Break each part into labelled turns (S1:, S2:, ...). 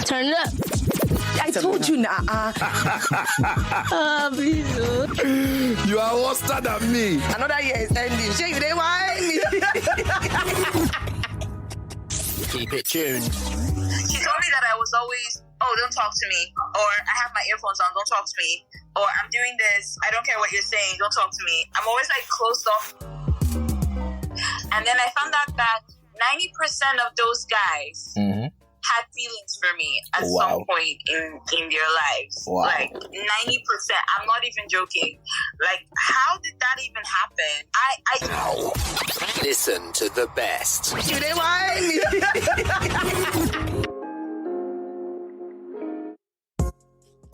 S1: Turn it up. I told you now. Please.
S2: You are worse than me.
S1: Another year is ending. Shey, you dey whine me.
S2: Keep it tuned.
S3: She told me that I was always, don't talk to me. Or I have my earphones on, don't talk to me. Or I'm doing this, I don't care what you're saying, don't talk to me. I'm always like closed off. And then I found out that 90% of those guys had feelings for me at some point in their lives.
S2: Wow.
S3: Like 90%. I'm not even joking. Like, how did that even happen? I
S2: Listen to the best.
S1: You dey whine me.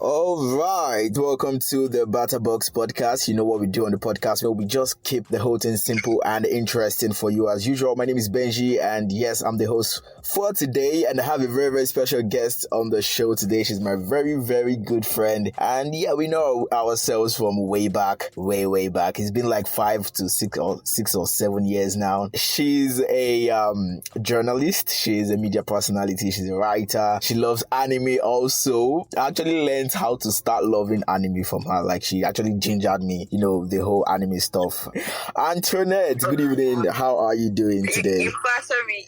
S4: All right, welcome to the Batterbox podcast. You know what we do on the podcast, where we just keep the whole thing simple and interesting for you as usual. My name is Benji, and yes, I'm the host for today, and I have a very, very special guest on the show today. She's my very, very good friend, and yeah, we know ourselves from way back. It's been like 5 to 6 or 7 years now. She's a journalist. She's a media personality. She's a writer. She loves anime also. I actually learned how to start loving anime from her. Like, she actually gingered me, the whole anime stuff. Antoinette, good evening. How are you doing today?
S3: You flatter me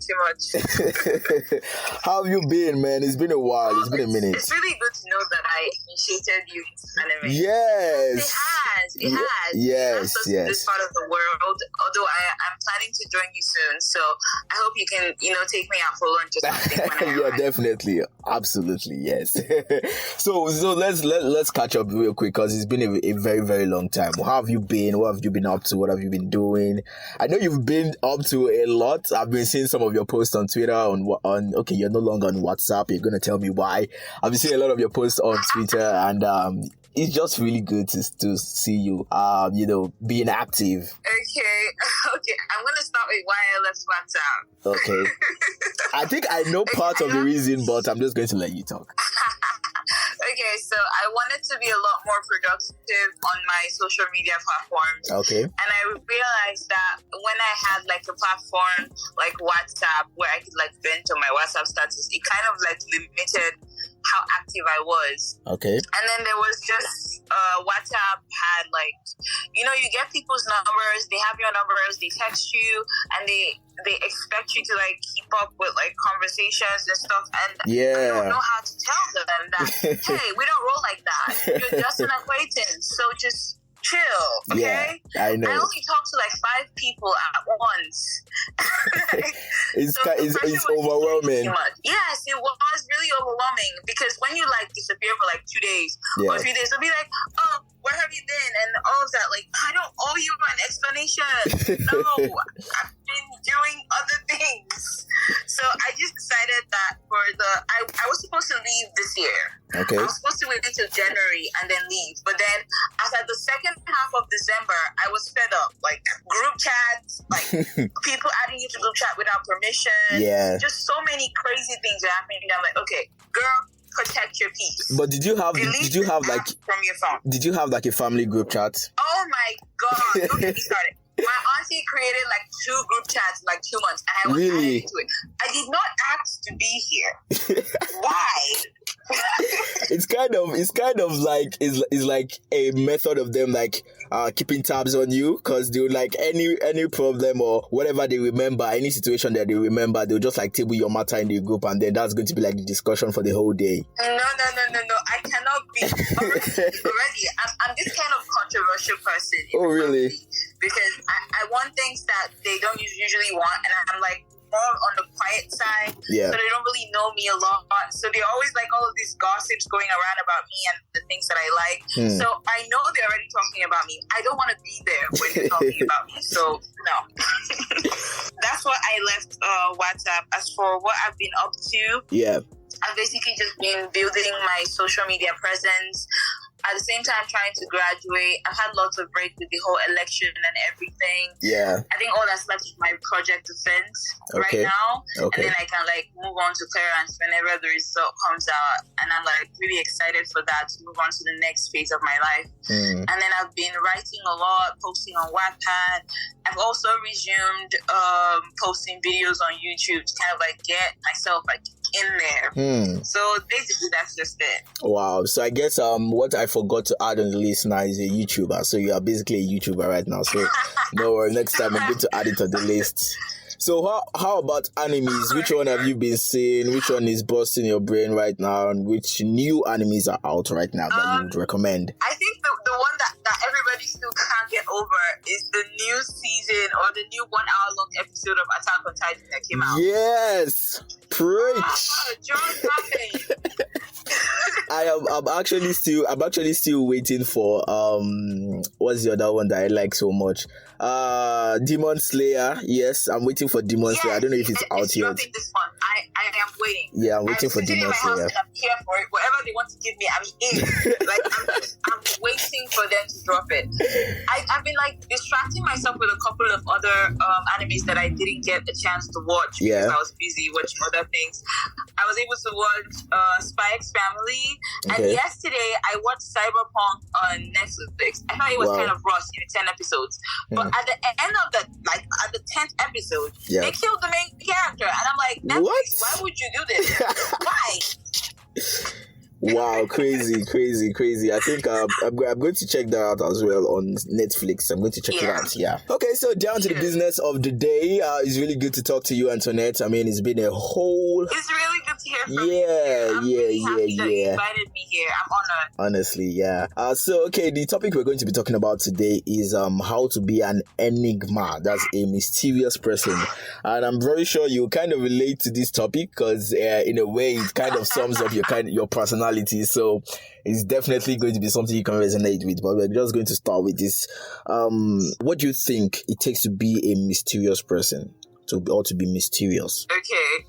S3: too much.
S4: How have you been, man? It's been a while. It's been a minute.
S3: It's really good to know that I initiated you into anime.
S4: Yes.
S3: It has.
S4: Yes.
S3: This part of the world. Although I'm planning to join you soon, so I hope you can, take me out for lunch or something. When I arrive.
S4: Definitely, absolutely, yes. So let's catch up real quick, because it's been a very, very long time. How have you been? What have you been up to? What have you been doing? I know you've been up to a lot. I've been seeing some of your posts on Twitter. Okay, you're no longer on WhatsApp. You're gonna tell me why. I've been seeing a lot of your posts on Twitter, and it's just really good to see you, being active.
S3: Okay. I'm gonna start with why I left WhatsApp.
S4: Okay. I think I know part of the reason, but I'm just going to let you talk.
S3: Okay, so I wanted to be a lot more productive on my social media platforms.
S4: Okay.
S3: And I realized that when I had like a platform like WhatsApp where I could like vent on my WhatsApp status, it kind of like limited how active I was.
S4: Okay.
S3: And then there was just WhatsApp had like, you get people's numbers, they have your numbers, they text you, and they expect you to like keep up with like conversations and stuff. And I don't know how to tell them that, hey, we don't roll like that. You're just an acquaintance, so just chill, okay?
S4: Yeah, I know.
S3: I only talk to like 5 people at once.
S4: It's overwhelming.
S3: Yes, it was really overwhelming, because when you like disappear for like 2 days or 3 days, they'll be like, oh, where have you been? And all of that. Like, I don't owe you an explanation. No, I've been doing other things. So I just decided that I was supposed to leave this year.
S4: Okay.
S3: I was supposed to wait until January and then leave. But then as at the second half of December, I was fed up. Like group chats, like people adding you to group chat without permission.
S4: Yeah.
S3: Just so many crazy things are happening. I'm like, okay, girl, protect your peace.
S4: But did you have like
S3: from your phone?
S4: Did you have like a family group chat?
S3: Oh my god! Don't get me started. My auntie created like 2 group chats in like 2 months, and I was added into it. I did not ask to be here. Why?
S4: It's kind of like is like a method of them like keeping tabs on you, because they'll like any problem or whatever they remember, any situation that they remember, they'll just like table your matter in the group, and then that's going to be like the discussion for the whole day.
S3: No. I cannot be already. I'm this kind of controversial person.
S4: Oh really?
S3: Because I want things that they don't usually want, and I'm like more on the quiet side,
S4: yeah.
S3: So they don't really know me a lot. So they're always like all of these gossips going around about me and the things that I like. So I know they're already talking about me. I don't want to be there when they're talking about me. So no. That's what I left WhatsApp. As for what I've been up to, I've basically just been building my social media presence. At the same time, trying to graduate. I've had lots of break with the whole election and everything.
S4: Yeah.
S3: I think all that's left is my project defense right now. Okay. And then I can like move on to clearance whenever the result comes out. And I'm like really excited for that, to move on to the next phase of my life. And then I've been writing a lot, posting on Wattpad. I've also resumed posting videos on YouTube to kind of like get myself like in there So basically, that's just it.
S4: Wow. So I guess what I forgot to add on the list now is a YouTuber. So you are basically a YouTuber right now. So no worry, next time I'm going to add it on the list. So how about animes? Which one have you been seeing? Which one is busting your brain right now? And which new animes are out right now that you would recommend?
S3: I think the one that everybody still can't get over is the new season or the new 1 hour long episode of Attack on Titan that came out.
S4: Yes, preach.
S3: John
S4: I'm actually still waiting for what's the other one that I like so much? Demon Slayer. Yes, I'm waiting for Demon Slayer. I don't know if it's out yet.
S3: This one. I am waiting.
S4: Yeah, I'm waiting for Demon Slayer.
S3: I'm here for it. Whatever they want to give me, I'm in. I'm waiting for them to drop it. I've been distracting myself with a couple of other animes that I didn't get a chance to watch because I was busy watching other things. I was able to watch Spy X Family, and yesterday I watched Cyberpunk on Netflix. I thought it was kind of rushed, 10 episodes, but at the end of at the 10th episode, they killed the main character, and I'm like, Netflix, why would you do this? Why?
S4: Wow, crazy. I think I'm going to check that out as well on Netflix. I'm going to check it out. Yeah. Okay, so down to the business of the day. It's really good to talk to you, Antoinette. I mean, it's been a whole...
S3: It's really good to hear from you. I'm really happy that you invited me here. I'm honored.
S4: Honestly, yeah. So, okay, the topic we're going to be talking about today is how to be an enigma. That's a mysterious person. And I'm very sure you kind of relate to this topic because in a way, it kind of sums up your personality. So it's definitely going to be something you can resonate with. But we're just going to start with this. What do you think it takes to be a mysterious person? To be mysterious?
S3: Okay.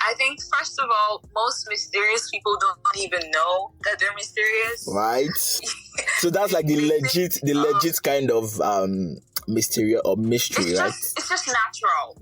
S3: I think, first of all, most mysterious people don't even know that they're mysterious.
S4: Right. So that's like the legit kind of mystery or mystery, right?
S3: It's just natural.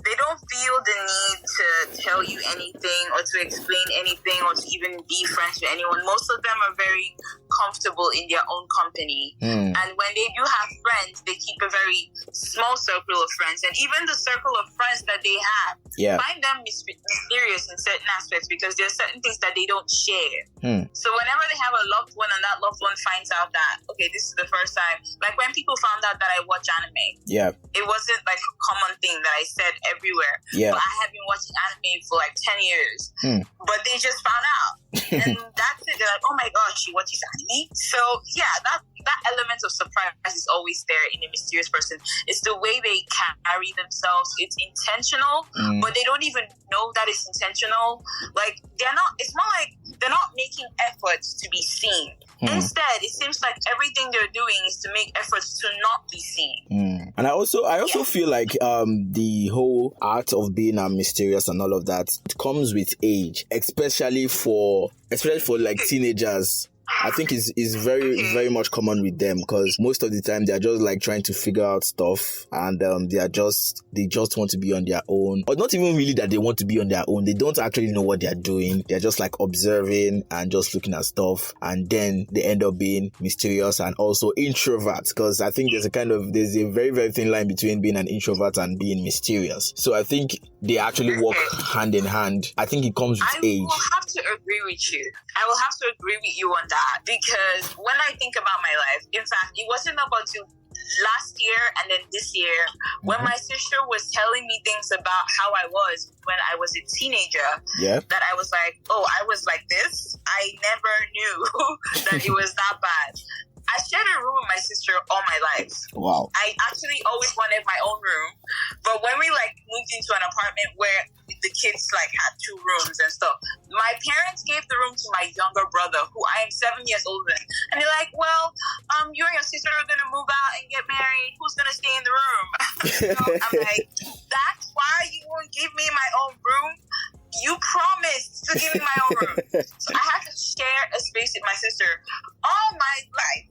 S3: They don't feel the need to tell you anything or to explain anything or to even be friends with anyone. Most of them are very comfortable in their own company. And when they do have friends, they keep a very small circle of friends. And even the circle of friends that they have, find them mysterious in certain aspects because there are certain things that they don't share. So whenever they have a loved one and that loved one finds out that, okay, this is the first time, like when people found out that I watch anime, it wasn't like a common thing that I said everywhere. But I have been watching anime for like 10 years. But they just found out. And that's it. They're like, oh my gosh, she watches anime? So yeah, that element of surprise is always there in a mysterious person. It's the way they carry themselves. It's intentional, but they don't even know that it's intentional. Like it's more like they're not making efforts to be seen. Instead, it seems like everything they're doing is to make efforts to not be seen.
S4: And I also feel like the whole art of being mysterious and all of that, it comes with age, especially for like teenagers. I think is very, very much common with them because most of the time they're just like trying to figure out stuff and they just want to be on their own, or not even really that they want to be on their own. They don't actually know what they're doing. They're just like observing and just looking at stuff, and then they end up being mysterious and also introverts, because I think there's a very, very thin line between being an introvert and being mysterious. So I think they actually work hand in hand. I think it comes with age.
S3: I will have to agree with you. I will have to agree with you on that, because when I think about my life, in fact, it wasn't up until last year and then this year when my sister was telling me things about how I was when I was a teenager, that I was like, oh, I was like this? I never knew that it was that bad. I shared a room with my sister all my life.
S4: Wow.
S3: I actually always wanted my own room, but when we moved into an apartment where the kids had 2 rooms and stuff, my parents gave the room to my younger brother, who I am 7 years older than, and they're like, well, you and your sister are gonna move out and get married. Who's gonna stay in the room? So I'm like, that's why you won't give me my own room? You promised to give me my own room. So I had to share a space with my sister all my life.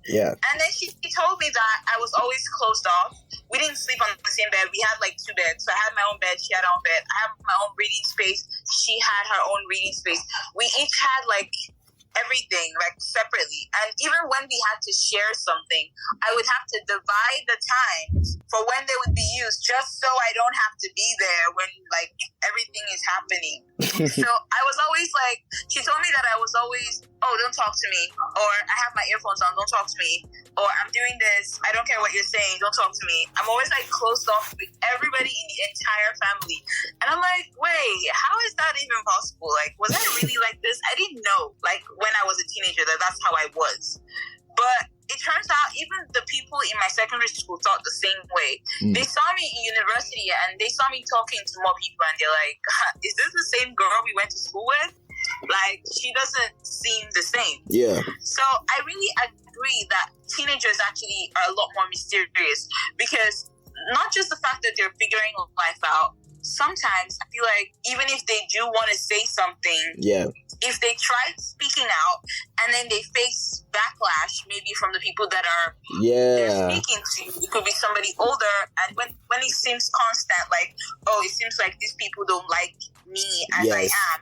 S4: Yeah.
S3: And then she told me that I was always closed off. We didn't sleep on the same bed. We had 2 beds. So I had my own bed. She had her own bed. I had my own reading space. She had her own reading space. We each had everything like separately. And even when we had to share something, I would have to divide the times for when they would be used, just so I don't have to be there when like everything is happening. So I was always like, she told me that I was always, oh, don't talk to me, or I have my earphones on, don't talk to me, or I'm doing this, I don't care what you're saying, don't talk to me. I'm always like closed off with everybody in the entire family. And I'm like, wait, how is that even possible? Like, was I really like this? I didn't know, like when I was a teenager, that's how I was. But it turns out even the people in my secondary school thought the same way. They saw me in university and they saw me talking to more people and they're like, is this the same girl we went to school with? Like, she doesn't seem the same.
S4: Yeah.
S3: So I really agree that teenagers actually are a lot more mysterious, because not just the fact that they're figuring life out, sometimes I feel like even if they do want to say something, if they try speaking out and then they face backlash, maybe from the people that are they're speaking to, it could be somebody older, and when it seems constant, like, oh, it seems like these people don't like me as I am,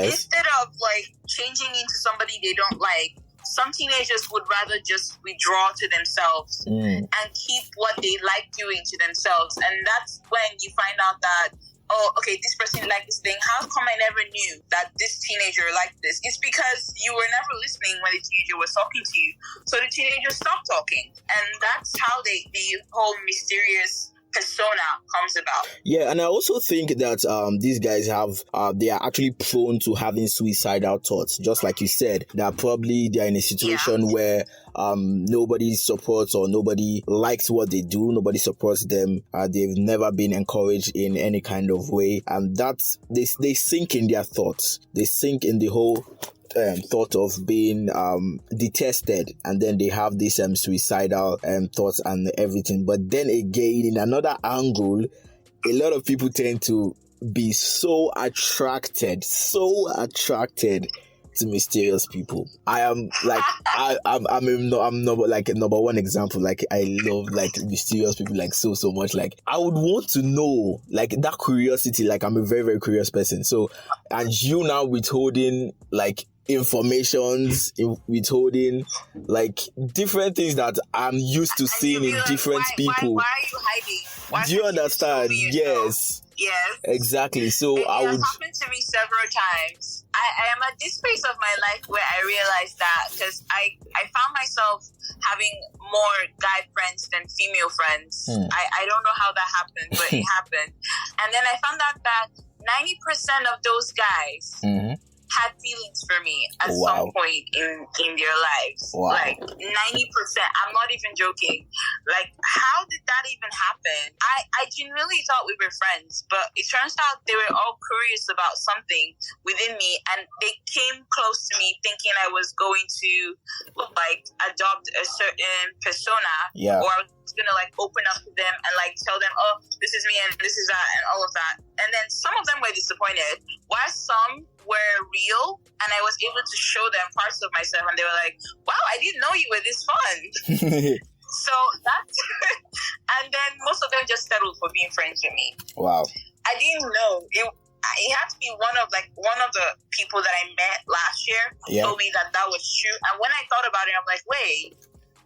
S3: instead of like changing into somebody they don't like, some teenagers would rather just withdraw to themselves and keep what they like doing to themselves. And that's when you find out that, oh, okay, this person liked this thing. How come I never knew that this teenager liked this? It's because you were never listening when the teenager was talking to you. So the teenager stopped talking. And that's how the whole mysterious persona comes about.
S4: Yeah, and I also think that these guys they are actually prone to having suicidal thoughts. Just like you said, they're in a situation where nobody supports or nobody likes what they do, nobody supports them, they've never been encouraged in any kind of way, and that's they sink in their thoughts, they sink in the whole thought of being detested, and then they have this suicidal thoughts and everything. But then again, in another angle, a lot of people tend to be so attracted to mysterious people. I am like I'm like a number one example. Like, I love like mysterious people like so much. Like, I would want to know, like, that curiosity. Like, I'm a very, very curious person. So, and you now withholding like informations, withholding like different things that I'm used to seeing in different people.
S3: Why are you hiding?
S4: Do you understand? Yes.
S3: Yes.
S4: Exactly. So
S3: it has happened to me several times. I am at this phase of my life where I realized that, because I found myself having more guy friends than female friends. I don't know how that happened, but it happened. And then I found out that 90% of those guys had feelings for me at some point in their lives. Like 90%. I'm not even joking. Like, how did that even happen? I genuinely thought we were friends, but it turns out they were all curious about something within me, and they came close to me thinking I was going to like adopt a certain persona, or I was gonna like open up to them and like tell them, oh, this is me and this is that and all of that. And then some of them were disappointed, while some were real, and I was able to show them parts of myself, and they were like, wow, I didn't know you were this fun. So that's and then most of them just settled for being friends with me. Wow. I didn't know it had to be one of the people that I met last year told me that was true. And when I thought about it, I'm like, wait,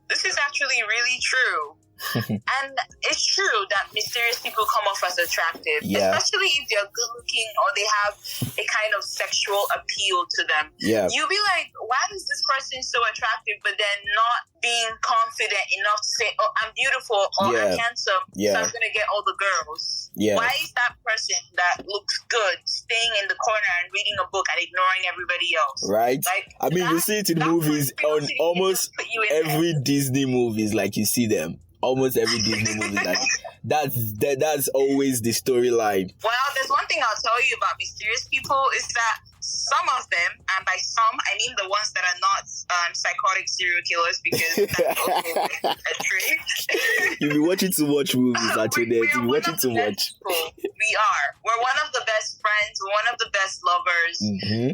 S3: this is actually really true. And it's true that mysterious people come off as attractive, especially if they're good looking or they have a kind of sexual appeal to them. You'll be like, why is this person so attractive, but then not being confident enough to say, oh, I'm beautiful or I'm handsome, so I'm gonna get all the girls. Why is that person that looks good staying in the corner and reading a book and ignoring everybody else? Right. Like, I mean, you see it in movies, on almost every Disney movies, like you see them. Almost every Disney movie, like that's always the storyline. Well, there's one thing I'll tell you about mysterious people is that some of them, and by some I mean the ones that are not psychotic serial killers, because that's also a trait. You'll be watching too much movies at your net. You'll be watching too much. We are. We're one of the best friends. We're one of the best lovers.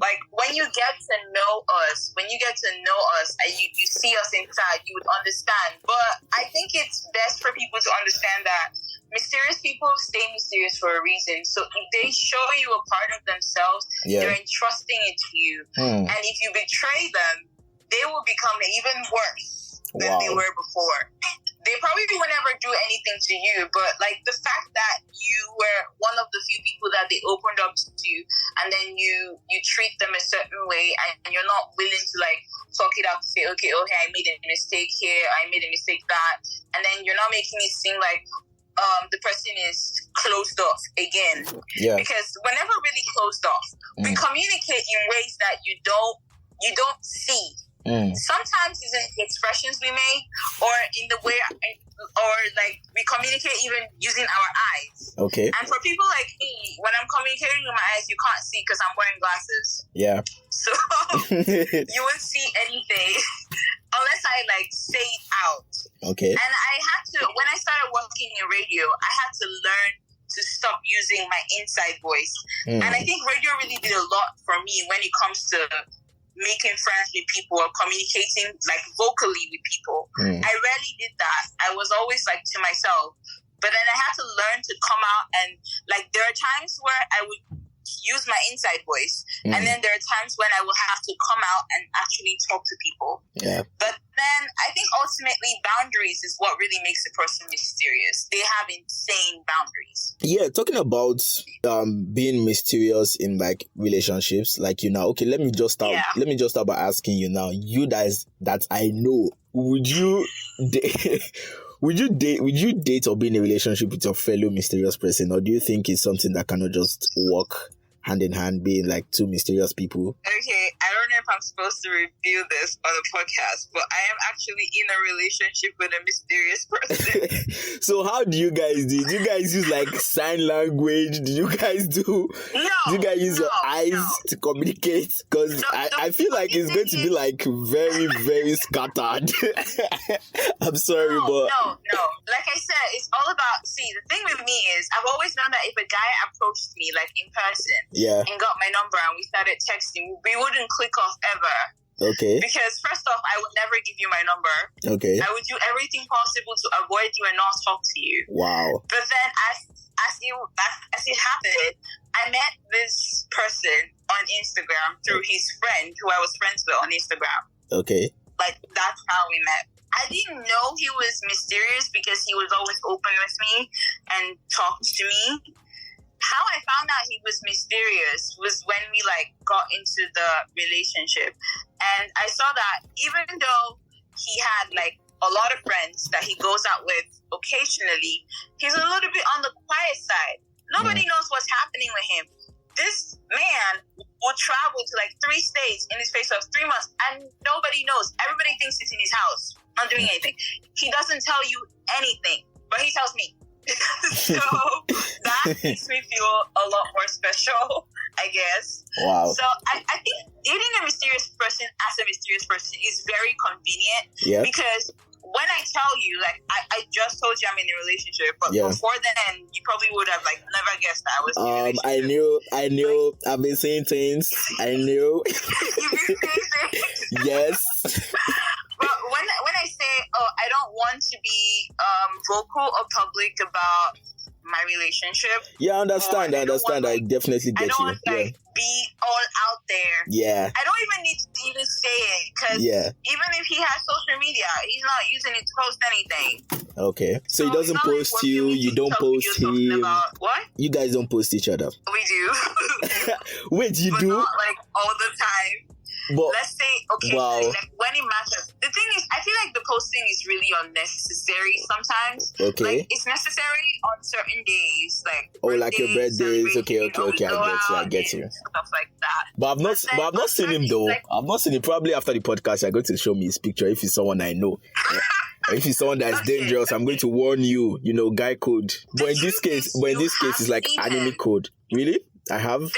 S3: Like, when you get to know us, and you see us inside, you would understand. But I think it's best for people to understand that mysterious people stay mysterious for a reason. So if they show you a part of themselves, they're entrusting it to you. And if you betray them, they will become even worse than they were before. They probably would never do anything to you, but like the fact that you were one of the few people that they opened up to, and then you treat them a certain way, and you're not willing to like talk it out to say, okay, I made a mistake here, I made a mistake that, and then you're not making it seem like the person is closed off again. Yeah. Because we're never really closed off. We communicate in ways that you don't see. Sometimes it's in the expressions we make, or in the way, or like we communicate even using our eyes. Okay. And for people like me, when I'm communicating with my eyes, you can't see because I'm wearing glasses. Yeah. So you won't see anything unless I like say it out. Okay. And I had to, when I started working in radio, I had to learn to stop using my inside voice. And I think radio really did a lot for me when it comes to making friends with people or communicating like vocally with people. I rarely did that. I was always like to myself. But then I had to learn to come out, and like there are times where I would use my inside voice, and then there are times when I will have to come out and actually talk to people. Yeah. But then I think ultimately boundaries is what really makes a person mysterious. They have insane boundaries. Yeah, talking about being mysterious in like relationships, like okay, let me just start by asking you now, you guys that I know, would you would you date or be in a relationship with your fellow mysterious person, or do you think it's something that cannot just work hand in hand, being like two mysterious people? Okay, I don't know if I'm supposed to reveal this on the podcast, but I am actually in a relationship with a mysterious person. So how do you guys do? Do you guys use like sign language? Do you guys do you guys use your eyes to communicate? Because I feel like it's going to be like very, very scattered. I'm sorry, but no. Like I said, it's all about, see, the thing with me is I've always known that if a guy approached me like in person, and got my number and we started texting, we wouldn't click off ever. Okay. Because first off, I would never give you my number. Okay. I would do everything possible to avoid you and not talk to you. Wow. But then as it happened, I met this person on Instagram through his friend who I was friends with on Instagram. Okay. Like that's how we met. I didn't know he was mysterious because he was always open with me and talked to me. How I found out he was mysterious was when we like got into the relationship, and I saw that even though he had like a lot of friends that he goes out with occasionally, he's a little bit on the quiet side. Nobody knows what's happening with him. This man will travel to like 3 states in the space of 3 months, and nobody knows. Everybody thinks he's in his house, not doing anything. He doesn't tell you anything, but he tells me. So that makes me feel a lot more special, I guess. Wow. So I think dating a mysterious person as a mysterious person is very convenient because when I tell you, like, I just told you I'm in a relationship, but before then, you probably would have, like, never guessed that I was in a relationship. I knew. Like, I've been saying things. I knew. You've been saying things? Yes. But when I say, I don't want to be vocal or public about my relationship. Yeah, I understand. I definitely get you. I don't want to be all out there. Yeah. I don't even need to even say it because even if he has social media, he's not using it to post anything. Okay. So he doesn't post like you, you don't post him. What? You guys don't post each other. We do. Wait, you do? Not like all the time. But, let's say, okay, like when it matters. The thing is, I feel like the posting is really unnecessary sometimes. Okay. Like, it's necessary on certain days, like like your birthdays. Okay, I get you. Stuff like that. But I've not seen him though. Like, I've not seen him. Probably after the podcast, you're going to show me his picture if he's someone I know. If he's someone that's dangerous, I'm going to warn you. Guy code. But in this case, it's like anime code. Really? I have. Then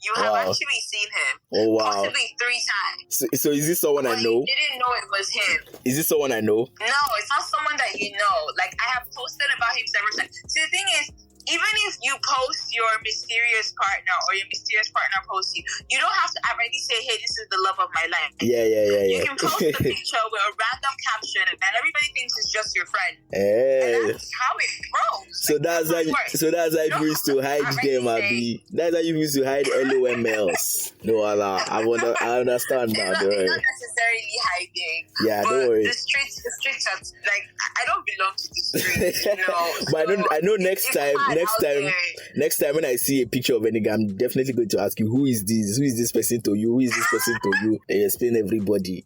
S3: you have actually seen him. Oh wow! Possibly 3 times. So is this someone I know? You didn't know it was him. Is this someone I know? No, it's not someone that you know. Like I have posted about him several times. See, the thing is, even if you post your mysterious partner or your mysterious partner posts you, you don't have to already say, hey, this is the love of my life.
S4: Yeah.
S3: You can post the picture with a random caption and everybody thinks it's just your friend. And that's how it grows.
S4: So that's how you used to hide them, Abby. That's how you used to hide LOMLs. No, Allah, I understand now.
S3: Not necessarily hiding.
S4: Yeah,
S3: but
S4: don't worry.
S3: The streets are like, I don't belong to the streets, you know.
S4: But I know next time when I see a picture of Enigma, I'm definitely going to ask you, who is this? Who is this person to you? Who is this person to you? They explain everybody.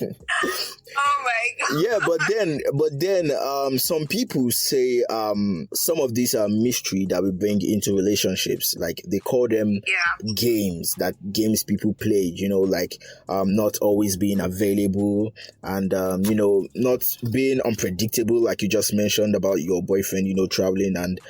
S3: Oh my god.
S4: Yeah, but then some people say some of these mystery that we bring into relationships, like they call them games people play, you know, like not always being available and you know, not being unpredictable, like you just mentioned about your boyfriend, you know, traveling and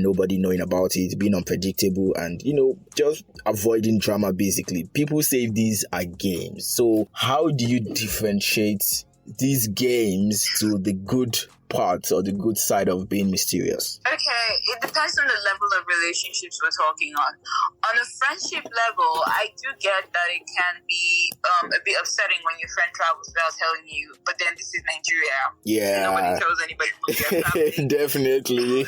S4: nobody knowing about it, being unpredictable and, you know, just avoiding drama. Basically, people say these are games. So how do you differentiate these games to the good part or the good side of being mysterious?
S3: Okay, it depends on the level of relationships we're talking on. On a friendship level, I do get that it can be a bit upsetting when your friend travels without telling you, but then this is Nigeria.
S4: Yeah.
S3: Nobody tells anybody about their family.
S4: Definitely.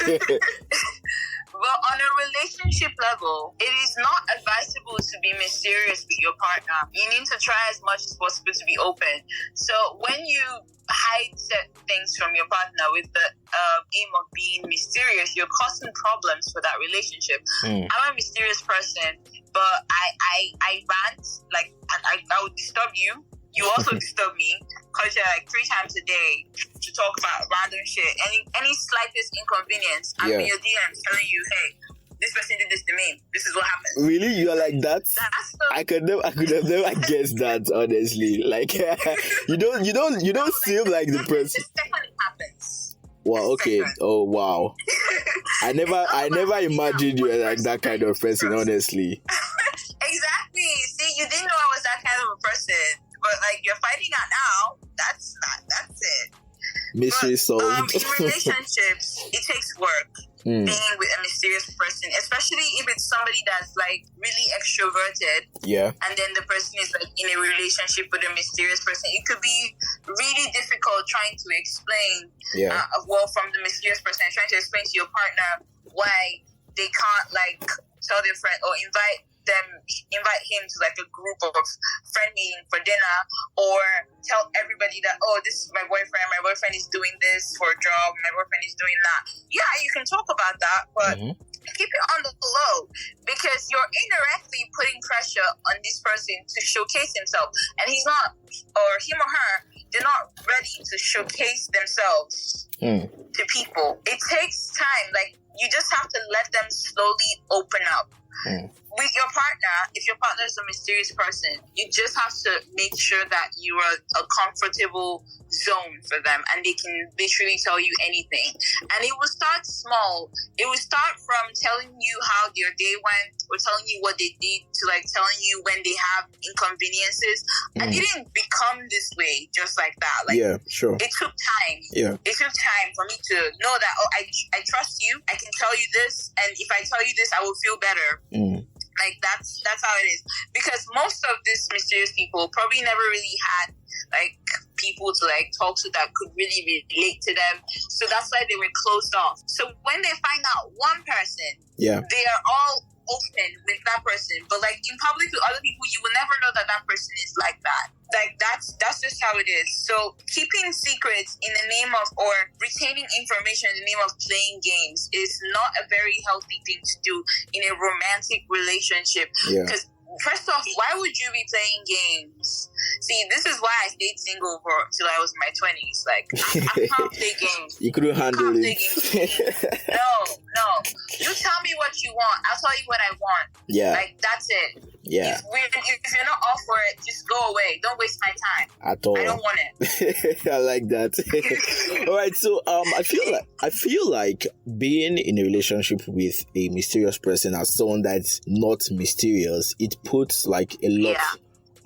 S3: Well, on a relationship level, it is not advisable to be mysterious with your partner. You need to try as much as possible to be open. So when you hide certain things from your partner with the aim of being mysterious, you're causing problems for that relationship. I'm a mysterious person, but I rant, like, I would disturb you. You also disturb me because you're like 3 times a day to talk about random shit. Any slightest inconvenience, I'm in your DM telling you, hey, this person did this to me. This is what happened.
S4: Really? You're like that? I could have never guessed that, honestly. Like you don't seem like the person.
S3: The second it happens.
S4: Wow, okay. Oh wow. I never imagined you were like that kind of person, honestly.
S3: Exactly. See, you didn't know I was that kind of a person. But like you're finding out now, that's it.
S4: Mystery solved.
S3: In relationships, it takes work being with a mysterious person, especially if it's somebody that's like really extroverted.
S4: Yeah.
S3: And then the person is like in a relationship with a mysterious person. It could be really difficult trying to explain. Well, from the mysterious person, trying to explain to your partner why they can't like tell their friend or invite him to like a group of friend meeting for dinner, or tell everybody that, oh, this is my boyfriend is doing this for a job, my boyfriend is doing that. Yeah, you can talk about that, but keep it on the low, because you're indirectly putting pressure on this person to showcase himself, and he's not, or him or her, they're not ready to showcase themselves to people. It takes time. Like, you just have to let them slowly open up. With your partner, if your partner is a mysterious person, you just have to make sure that you are a comfortable zone for them and they can literally tell you anything. And it will start small. It will start from telling you how their day went, or telling you what they did, to like telling you when they have inconveniences. I didn't become this way just like that. Like,
S4: yeah, sure.
S3: It took time.
S4: Yeah.
S3: It took time for me to know that, oh, I trust you. I can tell you this, and if I tell you this, I will feel better. Like, that's how it is. Because most of these mysterious people probably never really had like people to like talk to that could really relate to them. So that's why they were closed off. So when they find out one person, they are all open with that person. But like in public with other people, you will never know that that person is like that. Like that's just how it is. So keeping secrets in the name of, or retaining information in the name of playing games is not a very healthy thing to do in a romantic relationship. Because first off, why would you be playing games? See, this is why I stayed single till I was in my 20s. Like, I can't play games.
S4: You couldn't handle it.
S3: No. You tell me what you want. I'll tell you what I want. Yeah. Like, that's it.
S4: Yeah.
S3: If you're not off for it, just go away. Don't waste my time.
S4: At all.
S3: I don't want it.
S4: I like that. All right. So, I feel like being in a relationship with a mysterious person as someone that's not mysterious, it puts like a lot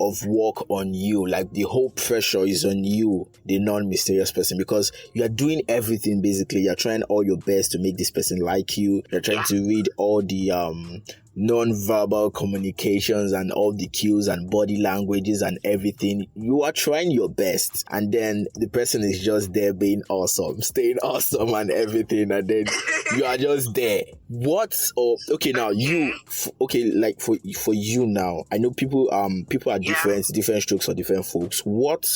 S4: of work on you. Like the whole pressure is on you, the non-mysterious person, because you are doing everything basically. You're trying all your best to make this person like you. You're trying to read all the non-verbal communications and all the cues and body languages and everything. You are trying your best, and then the person is just there being awesome, staying awesome and everything, and then you are just there. Now you like for you now, I know people are different strokes for different folks. What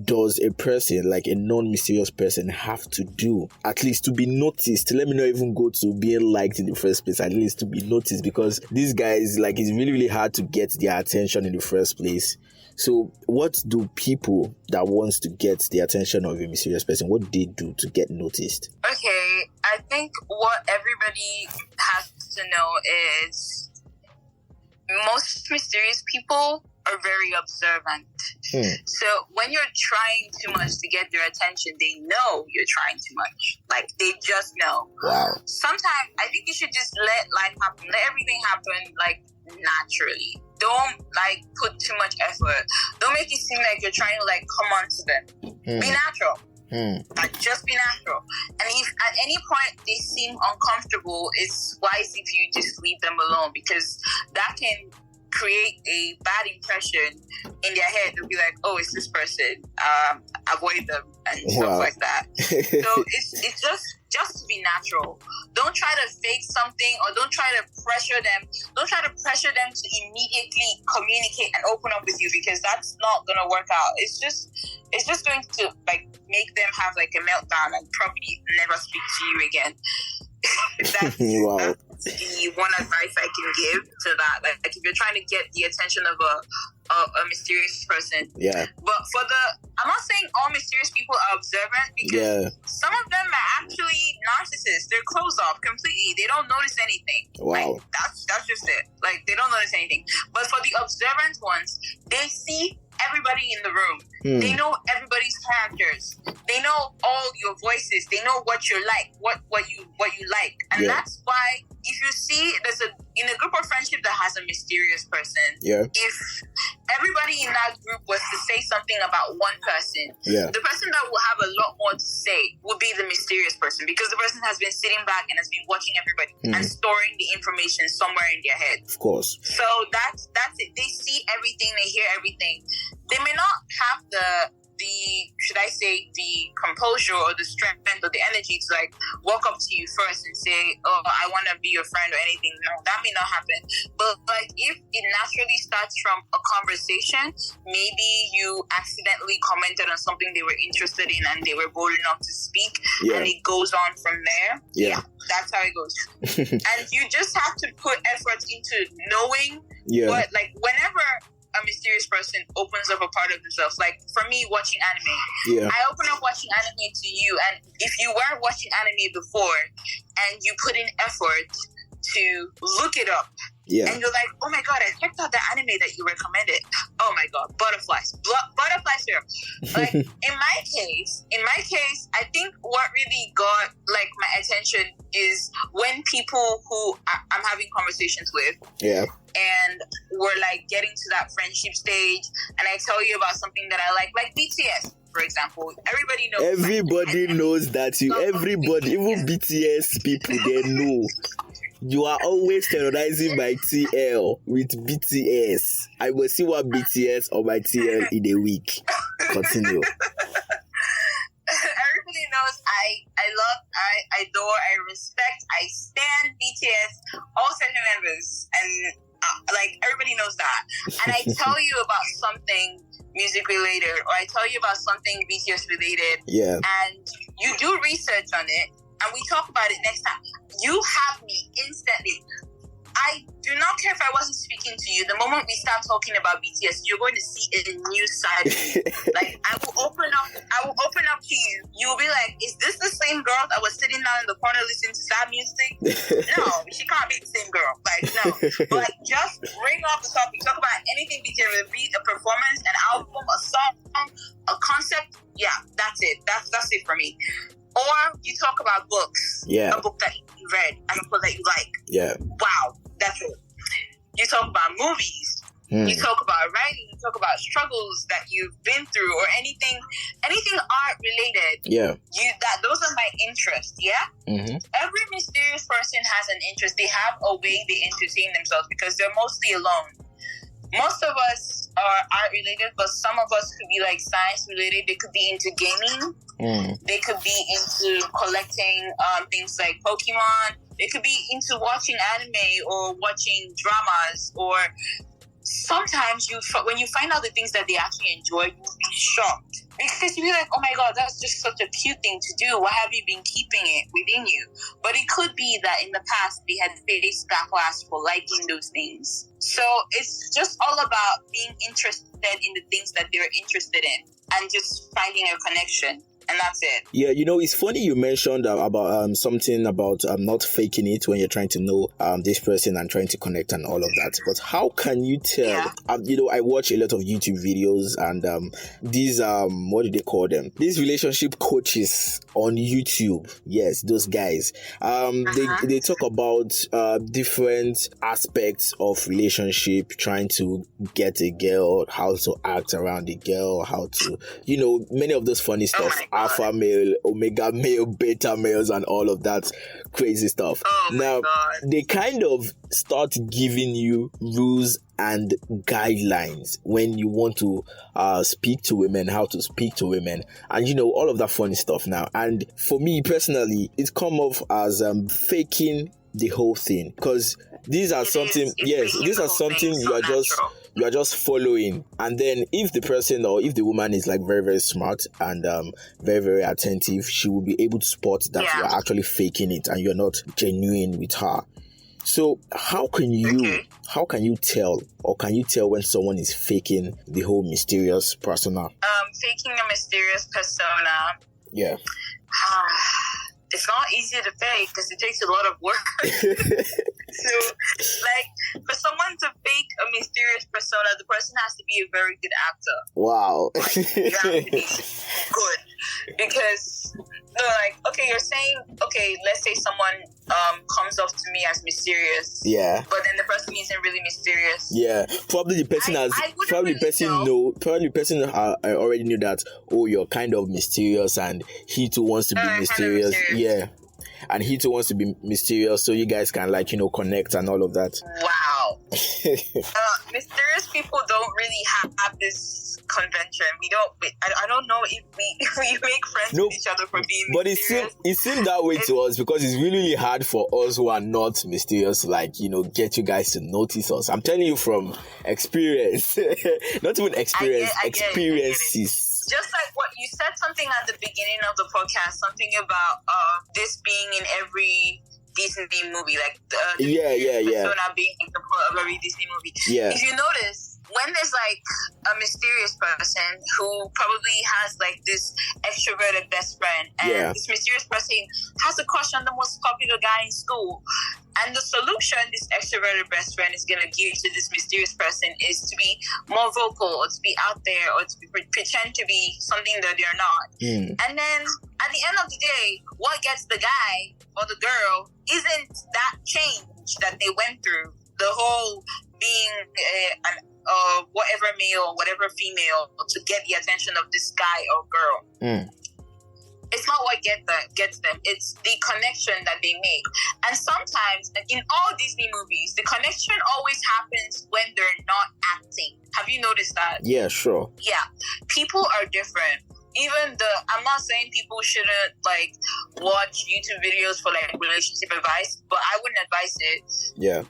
S4: does a person, like a non-mysterious person, have to do at least to be noticed? Let me not even go to being liked in the first place, at least to be noticed, because these guys, like, it's really, really hard to get their attention in the first place. So what do people that wants to get the attention of a mysterious person, what do they do to get noticed?
S3: Okay, I think what everybody has to know is most mysterious people are very observant. So when you're trying too much to get their attention, they know you're trying too much. Like, they just know.
S4: Wow.
S3: Sometimes I think you should just let life happen. Let everything happen, like, naturally. Don't, like, put too much effort. Don't make it seem like you're trying to, like, come on to them. Be natural. Like, just be natural. And if at any point they seem uncomfortable, it's wise if you just leave them alone, because that can create a bad impression in their head. They'll be like, oh, it's this person, avoid them and stuff like that. So it's just to be natural. Don't try to fake something, or don't try to pressure them. Don't try to pressure them to immediately communicate and open up with you, because that's not gonna work out. It's just going to, like, make them have, like, a meltdown and probably never speak to you again. That's the one advice I can give to that. Like, if you're trying to get the attention of a mysterious person. Yeah. But I'm not saying all mysterious people are observant, because some of them are actually narcissists. They're closed off completely. They don't notice anything. Wow. Like, that's just it. Like, they don't notice anything. But for the observant ones, they see everybody in the room. They know everybody's characters. They know all your voices. They know what you're like, what you like. And that's why if you see in a group of friendship that has a mysterious person, if everybody in that group was to say something about one person, the person that will have a lot more to say will be the mysterious person, because the person has been sitting back and has been watching everybody and storing the information somewhere in their head. Of course. So that's it. They see everything, they hear everything. They may not have the composure or the strength or the energy to, like, walk up to you first and say, oh, I want to be your friend or anything. No, that may not happen. But, like, if it naturally starts from a conversation, maybe you accidentally commented on something they were interested in and they were bold enough to speak, and it goes on from there. That's how it goes. And you just have to put effort into knowing what, like, whenever a mysterious person opens up a part of themselves. Like, for me, watching anime. I open up watching anime to you, and if you weren't watching anime before and you put in effort to look it up, and you're like, oh my god, I checked out the anime that you recommended. Oh my god, butterflies here. Like, in my case, I think what really got, like, my attention is when people who I'm having conversations with, and we're, like, getting to that friendship stage, and I tell you about something that I like BTS. For example, everybody knows.
S4: Everybody knows that everybody, even BTS people, they know. You are always terrorizing my TL with BTS. I will see one BTS on my TL in a week. Continue.
S3: Everybody knows I love, I adore, I respect, I stand BTS, all 7 members, and like, everybody knows that. And I tell you about something music related, or I tell you about something BTS related, and you do research on it, and we talk about it next time. You have me instantly. I do not care if I wasn't speaking to you. The moment we start talking about BTS, you're going to see a new side of me. Like, I will open up to you. You'll be like, is this the same girl that was sitting down in the corner listening to sad music? No, she can't be the same girl. Like, no. But, like, just bring up the topic. Talk about anything BTS, be a performance, an album, a song, a concept. Yeah, that's it. That's it for me. Or you talk about books. A book that you read and a book that you like. Wow, that's it. You talk about movies. You talk about writing, you talk about struggles that you've been through, or anything art related.
S4: Yeah.
S3: Those are my interests, yeah? Every mysterious person has an interest. They have a way they entertain themselves because they're mostly alone. Most of us are art related, but some of us could be like science related. They could be into gaming. They could be into collecting things like Pokemon. They could be into watching anime or watching dramas. Or sometimes when you find out the things that they actually enjoy, you'll be shocked. Because you'll be like, oh my God, that's just such a cute thing to do. Why have you been keeping it within you? But it could be that in the past they had faced backlash for liking those things. So it's just all about being interested in the things that they're interested in and just finding a connection. And that's it.
S4: Yeah, it's funny you mentioned about something about not faking it when you're trying to know this person and trying to connect and all of that. But how can you tell?
S3: Yeah.
S4: I watch a lot of YouTube videos and these what do they call them? These relationship coaches on YouTube. Yes, those guys. They talk about different aspects of relationship, trying to get a girl, how to act around the girl, how to many of those funny stuff. Alpha male, omega male, beta males, and all of that crazy stuff. Now, they kind of start giving you rules and guidelines when you want to speak to women, how to speak to women, and all of that funny stuff now. And for me personally, it's come off as faking the whole thing, because these are something you are just following. And then if the person or if the woman is like very, very smart and very, very attentive, she will be able to spot that you are actually faking it and you're not genuine with her. So how can you tell, or can you tell when someone is faking the whole mysterious persona?
S3: Faking a mysterious persona.
S4: Yeah.
S3: It's not easy to fake because it takes a lot of work. So, like, for someone to fake a mysterious persona, the person has to be a very good actor.
S4: Wow.
S3: Like, you have to be good. Because, okay, you're saying, let's say someone comes up to me as mysterious.
S4: Yeah.
S3: But then the person isn't really mysterious.
S4: Yeah. Probably the person already knew that, you're kind of mysterious, and he too wants to be mysterious. Yeah. And he too wants to be mysterious, so you guys can connect and all of that.
S3: Wow. Mysterious people don't really have this convention. I don't know if we make friends with each other for being mysterious.
S4: But it seemed that way to us, because it's really really hard for us who are not mysterious, get you guys to notice us. I'm telling you from experience. Not even experience, experiences.
S3: Just like what you said, something at the beginning of the podcast, something about this being in every Disney movie, like the persona being the plot of every Disney movie.
S4: Yeah.
S3: If you notice, when there's like a mysterious person who probably has like this extroverted best friend, and this mysterious person has a crush on the most popular guy in school, and the solution this extroverted best friend is going to give to this mysterious person is to be more vocal, or to be out there, or to pretend to be something that they're not. And then at the end of the day, what gets the guy or the girl isn't that change that they went through. The whole being whatever male or whatever female to get the attention of this guy or girl. It's not what gets them. It's the connection that they make. And sometimes, in all Disney movies, the connection always happens when they're not acting. Have you noticed that? Yeah,
S4: sure.
S3: Yeah. People are different. I'm not saying people shouldn't watch YouTube videos for relationship advice, but I wouldn't advise it.
S4: Yeah.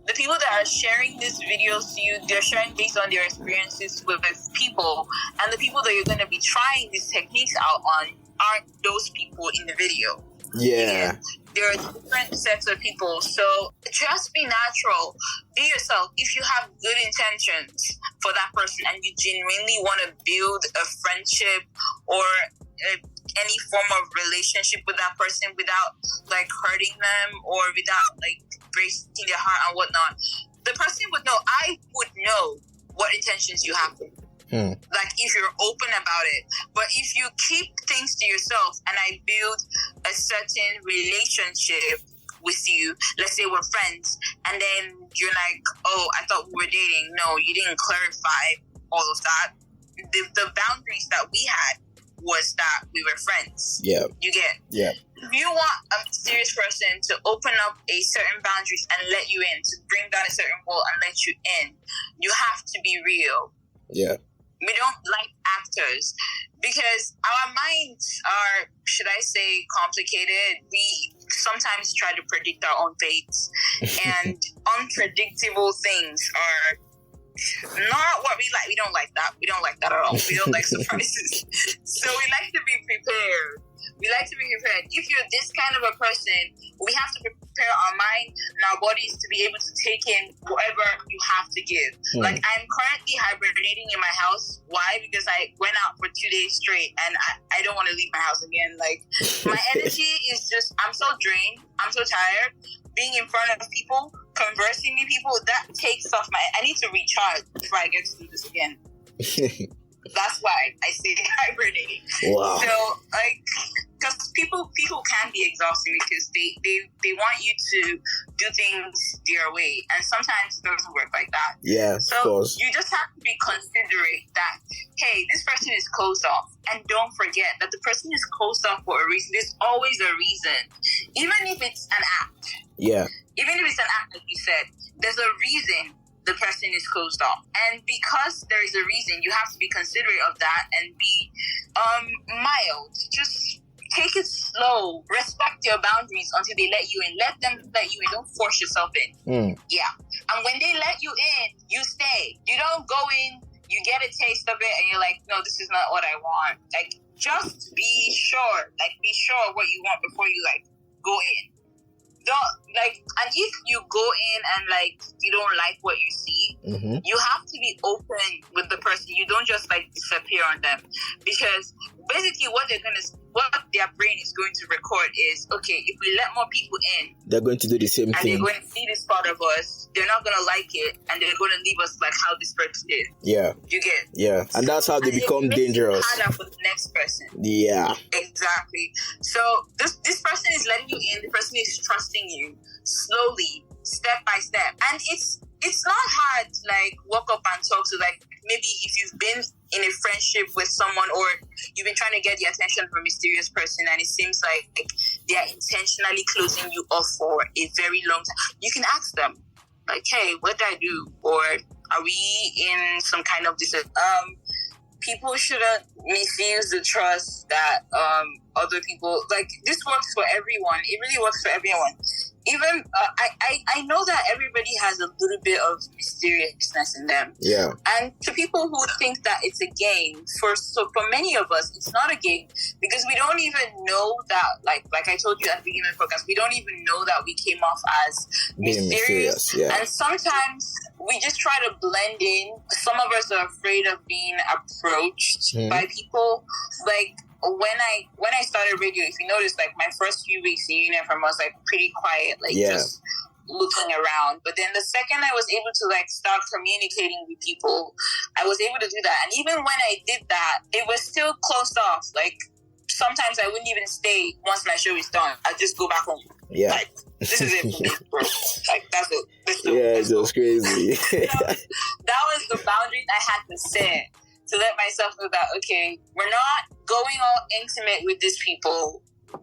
S3: The people that are sharing these videos to you, they're sharing based on their experiences with people, and the people that you're going to be trying these techniques out on aren't those people in the video.
S4: Yeah.
S3: There are different sets of people, so just be natural. Be yourself. If you have good intentions for that person and you genuinely want to build a friendship or any form of relationship with that person without hurting them or without breaking their heart and whatnot, the person would know. I would know what intentions you have. If you're open about it. But if you keep things to yourself and I build a certain relationship with you. Let's say we're friends, and then you're like, oh, I thought we were dating. No, you didn't clarify all of that. The boundaries that we had was that we were friends.
S4: Yeah.
S3: You get?
S4: Yeah.
S3: If you want a serious person to open up a certain boundaries and let you in, to bring down a certain wall and let you in, you have to be real.
S4: Yeah.
S3: We don't like actors because our minds are, should I say, complicated. We sometimes try to predict our own fates, and unpredictable things are not what we like. We don't like that. We don't like that at all. We don't like surprises. So we like to be prepared. We like to be prepared. If you're this kind of a person, we have to prepare our mind and our bodies to be able to take in whatever you have to give. Like, I'm currently hibernating in my house. Why? Because I went out for 2 days straight and I don't want to leave my house again. Like, my energy is just, I'm so drained. I'm so tired. Being in front of people, conversing with people, that takes off I need to recharge before I get to do this again. That's why I say hibernating.
S4: Wow.
S3: So, like, because people can be exhausting because they want you to do things their way, and sometimes it doesn't work like that.
S4: Yeah,
S3: so
S4: of course.
S3: You just have to be considerate that, hey, this person is closed off, and don't forget that the person is closed off for a reason. There's always a reason, even if it's an act.
S4: Yeah.
S3: Even if it's an act, like you said, there's a reason the person is closed off. And because there is a reason, you have to be considerate of that and be mild. Just take it slow. Respect your boundaries until they let you in. Let them let you in. Don't force yourself in. Yeah. And when they let you in, you stay. You don't go in, you get a taste of it, and you're like, no, this is not what I want. Like, just be sure. Like, be sure what you want before you, like, go in. Don't, like, and if you go in and, like, you don't like what you see, you have to be open with the person. You don't just, like, disappear on them, because basically what their brain is going to record is, okay, if we let more people in,
S4: they're going to do the same
S3: and
S4: thing.
S3: they're going to see this part of us, they're not going to like it, and they're going to leave us like how this person did.
S4: Yeah.
S3: You get?
S4: Yeah. And that's how they become dangerous.
S3: Harder for the next person.
S4: Yeah.
S3: Exactly. So this person is letting you in. The person is trusting you slowly, step by step, and it's not hard to, like, walk up and talk to, like, maybe if you've been in a friendship with someone, or you've been trying to get the attention of a mysterious person, and it seems like they are intentionally closing you off for a very long time. You can ask them, like, hey, what did I do? Or are we in some kind of people shouldn't misuse the trust that other people, like, this works for everyone. It really works for everyone. Even I know that everybody has a little bit of mysteriousness in them. Yeah. And to people who think that it's a game, for many of us, it's not a game, because we don't even know that, like I told you at the beginning of the podcast, we don't even know that we came off as mysterious. Yeah. And sometimes we just try to blend in. Some of us are afraid of being approached by people. Like, when I started radio, if you notice, like, my first few weeks in uniform was, like, pretty quiet, like, just looking around. But then the second I was able to, like, start communicating with people, I was able to do that. And even when I did that, it was still closed off. Like, sometimes I wouldn't even stay once my show is done. I'd just go back home. Yeah. Like, this is it for me, bro. Like, that's it.
S4: It was crazy.
S3: So, that was the boundaries I had to set, to let myself know that, okay, we're not going all intimate with these people.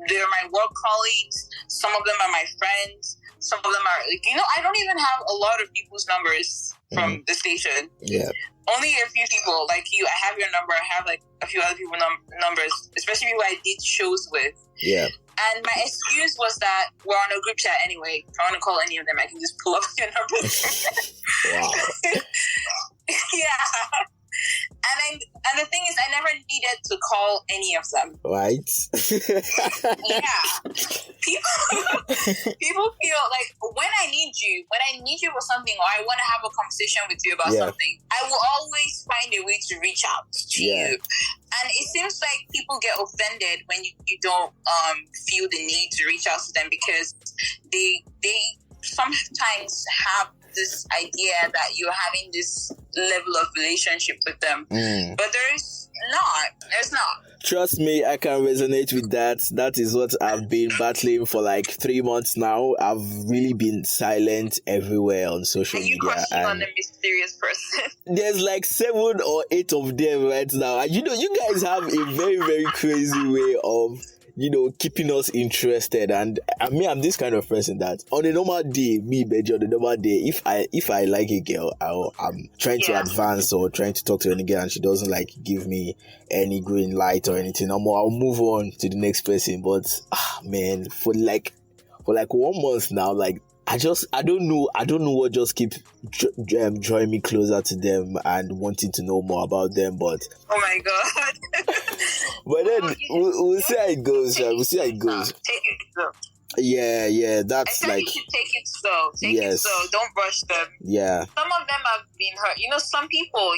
S3: They're my work colleagues. Some of them are my friends. Some of them are, like, I don't even have a lot of people's numbers from the station. Yeah. Only a few people, like you. I have your number. I have, like, a few other people's numbers, especially people I did shows with. Yeah. And my excuse was that we're on a group chat anyway. If I want to call any of them, I can just pull up your numbers. Wow. Yeah. And the thing is, I never needed to call any of them. Right. Yeah. People feel like when I need you for something, or I want to have a conversation with you about something, I will always find a way to reach out to you. And it seems like people get offended when you don't feel the need to reach out to them, because they sometimes have this idea that you're having this level of relationship with them. But there's not.
S4: Trust me, I can resonate with that. That is what I've been battling for like 3 months now. I've really been silent everywhere on social media.
S3: Are you crushing on a mysterious person?
S4: There's like 7 or 8 of them right now. And you guys have a very, very crazy way of, keeping us interested. And I'm this kind of person that on a normal day, Benji, on a normal day, if I like a girl, I'm trying to advance or trying to talk to any girl and she doesn't like give me any green light or anything, I'll move on to the next person. But man, for like 1 month now, like I don't know what just keeps drawing me closer to them and wanting to know more about them. But
S3: oh my god.
S4: But then we'll see how it goes. We'll see how it goes.
S3: Take it slow.
S4: Yeah, that's
S3: I
S4: like
S3: you should take it slow. Take it slow. Don't rush them.
S4: Yeah.
S3: Some of them have been hurt. Some people,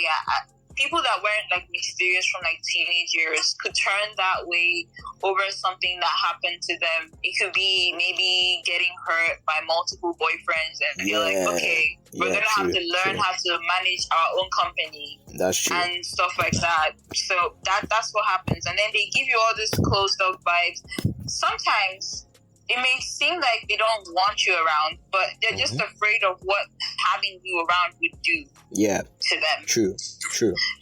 S3: people that weren't like mysterious from like teenage years could turn that way over something that happened to them. It could be maybe getting hurt by multiple boyfriends, and you're like, okay, we're gonna have to learn how to manage our own company.
S4: That's true.
S3: And stuff like that. So that's what happens. And then they give you all this closed up vibes. Sometimes it may seem like they don't want you around, but they're just afraid of what having you around would do to them.
S4: True.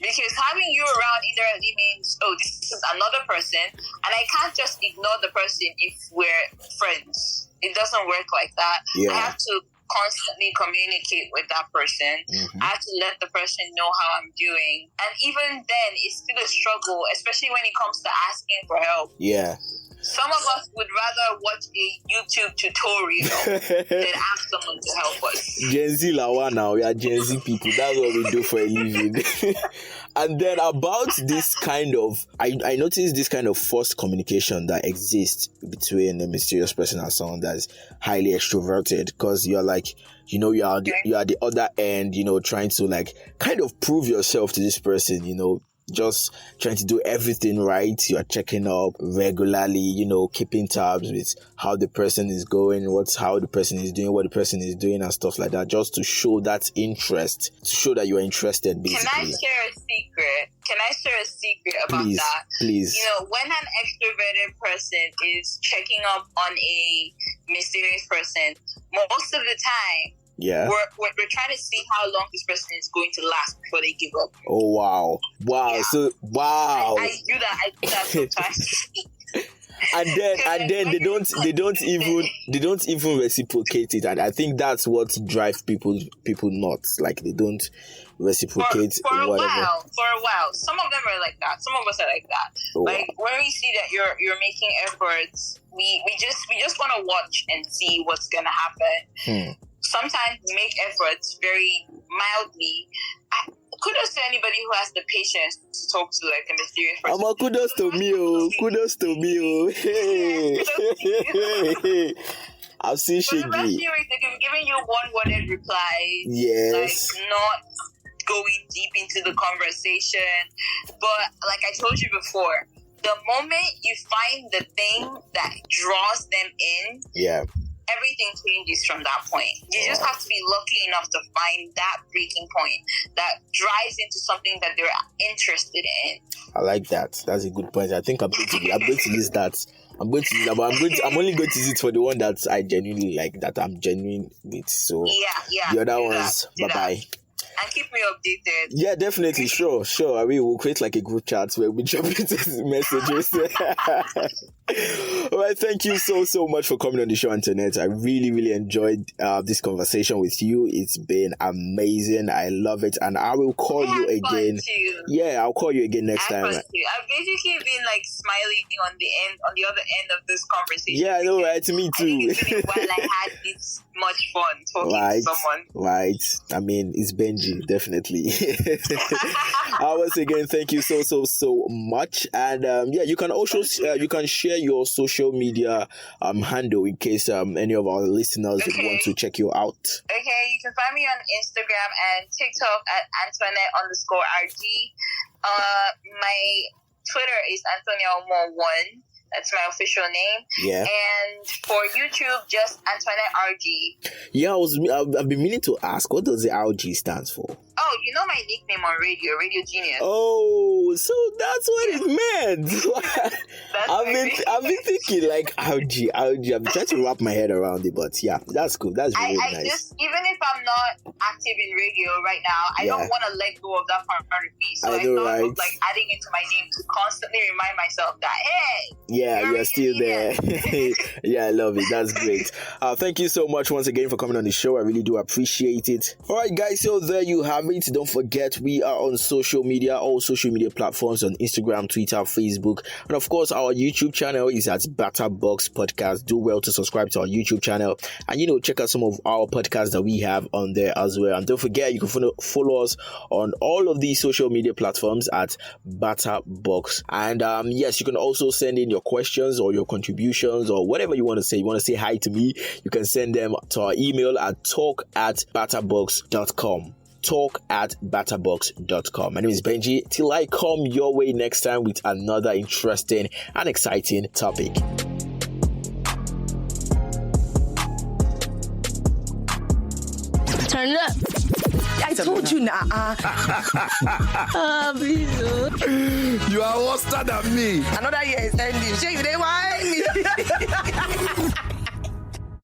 S3: Because having you around indirectly means, this is another person, and I can't just ignore the person if we're friends. It doesn't work like that.
S4: Yeah.
S3: I have to constantly communicate with that person. I have to let the person know how I'm doing. And even then, it's still a struggle, especially when it comes to asking for help.
S4: Yeah.
S3: Some of us would rather watch a YouTube tutorial than ask someone to help us.
S4: Gen Z Lawa now, we are Gen Z people. That's what we do for a living. And then about this kind of, I noticed this kind of forced communication that exists between a mysterious person and someone that's highly extroverted, because you're like, you are the other end, trying to like kind of prove yourself to this person, just trying to do everything right. You are checking up regularly, keeping tabs with how the person is going, how the person is doing, what the person is doing and stuff like that, just to show that interest, to show that you are interested, basically.
S3: Can I share a secret about that?
S4: Please.
S3: When an extroverted person is checking up on a mysterious person, most of the time, we're trying to see how long this person is going to last before they give up.
S4: Oh wow! Yeah. So wow!
S3: I do that sometimes.
S4: and then they don't even reciprocate it, and I think that's what drives people nuts. Like they don't reciprocate
S3: for a
S4: whatever.
S3: while. Some of them are like that. Some of us are like that. Like when we see that you're making efforts, we just want to watch and see what's gonna happen. Sometimes we make efforts very mildly. Kudos to anybody who has the patience to talk to like a mysterious person.
S4: Kudos to me, Hey. I've seen Shaggy.
S3: The best thing is they're giving you one-worded replies.
S4: Yes.
S3: Like not going deep into the conversation. But like I told you before, the moment you find the thing that draws them in, everything changes from that point. You just have to be lucky enough to find that breaking point that drives into something that they're interested in.
S4: I like that. That's a good point. I think I'm going to use that. I'm only going to use it for the one that I genuinely like, that I'm genuine with. So the other ones, bye.
S3: And keep me updated.
S4: Yeah, definitely. Sure. I mean, we'll create like a group chat where we jump into messages. All right, thank you so much for coming on the show, Antoinette. I really, really enjoyed this conversation with you. It's been amazing. I love it, and I will call you again. Yeah, I'll call you again next time.
S3: I've basically been like smiling on the other end of this conversation.
S4: Yeah, I know, right? Me too.
S3: It's been a while I had this much fun talking to someone.
S4: Right. I mean, it's Benji, definitely. Once again, thank you so much. And you can also you can share your social media handle in case any of our listeners would want to check you out.
S3: Okay, you can find me on Instagram and TikTok at Antoinette_RG. My Twitter is Antonia1. That's my official name.
S4: Yeah.
S3: And for YouTube, just Antoinette RG.
S4: Yeah, I've been meaning to ask, what does the RG stands for?
S3: Oh, you know my nickname on Radio Genius.
S4: Oh, so that's what it meant. I've been thinking like RG. I've been trying to wrap my head around it, but yeah, that's cool. That's really nice.
S3: Just, even if I'm not active in radio right now, I don't want to let go of that part of me. So I thought of like adding it to my name to constantly remind myself that, hey,
S4: you're still there. Yeah, I love it. That's great. Thank you so much once again for coming on the show. I really do appreciate it. All right, guys. So there you have it. Don't forget, we are on social media, all social media platforms on Instagram, Twitter, Facebook, and of course, our YouTube channel is at Batterbox Podcast. Do well to subscribe to our YouTube channel and check out some of our podcasts that we have on there as well. And don't forget, you can follow us on all of these social media platforms at Batterbox. And yes, you can also send in your questions or your contributions or whatever you want to say. You want to say hi to me, you can send them to our email at talk@batterbox.com. talk@batterbox.com. My name is Benji. Till I come your way next time with another interesting and exciting topic.
S1: Turn it up. I told you now. Please.
S2: You are worse than me.
S1: Another year is ending. Shey, you dey whine me.